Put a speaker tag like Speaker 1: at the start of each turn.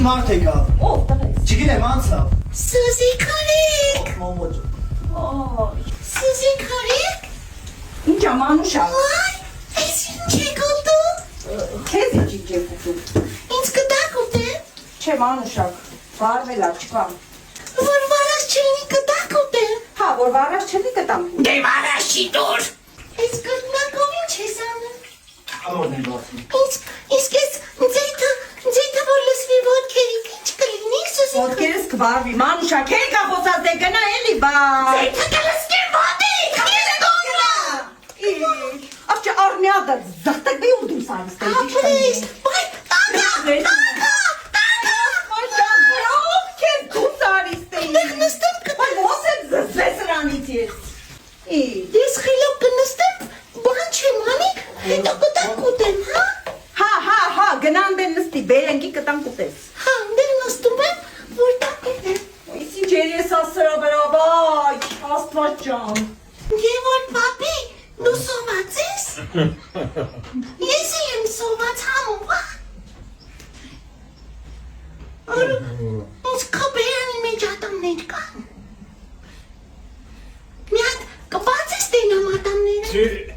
Speaker 1: մարդ եկավ։
Speaker 2: Ով տվեց։
Speaker 1: Չգիտեմ անցավ։
Speaker 3: Սուզի քարիկ։
Speaker 1: Մոմոջ։
Speaker 3: Սուզի քարիկ։
Speaker 2: Ինչ ամանուշա։
Speaker 3: Այ, այս ինչ եք ուտում։
Speaker 2: Քեզ ինչ եք ուտում։
Speaker 3: Ինձ կտակ ուտեմ։
Speaker 2: Չէ մանուշակ, վարվելա չկա։
Speaker 3: Որ վարած չլինի կտակ ուտեմ։
Speaker 2: Հա, որ վարած չլի կտամ։
Speaker 3: Դե վարած չի դուր։ Այս կրնակով ինչ ես անում։
Speaker 1: Ամորն են բացում։
Speaker 3: Իսկ ես ձեթը որ լսվի ոտքերի ինչ կլինի Սուզի։
Speaker 2: Ոտքերս կվարվի, մանուշակ, հեկա խոսած դե գնա էլի բա։
Speaker 3: Ձեթը կլսվի ոտի, քեզ գոնա։
Speaker 2: Աղջի արմյադը զախտակ բի ուդում սարիս տեի։
Speaker 3: Ապրես, բայ, տակա։
Speaker 2: Մաշան, քեզ դու սարիս տեի։
Speaker 3: Դեղ նստեմ
Speaker 2: Այ ո՞ս է զզվես ranից ես։
Speaker 3: Ես խելոք կնստեմ, բան չեմ անի, հետո կտակ ուտեմ, հա։
Speaker 2: Հա, գնան դե նստի, բերենքի կտամ կուտես։
Speaker 3: Հա, դեր նստում եմ, որ տակ ուտեմ։
Speaker 2: Այս ինչ երես ասրա վրա, բայ, աստված ջան։
Speaker 3: Գևոր պապի, դու սոված ես։ Ես եմ սոված համով, ինձ կբերանի մեջ ատամներ կա։ Մի հատ կբաց ես տենամ ատամները։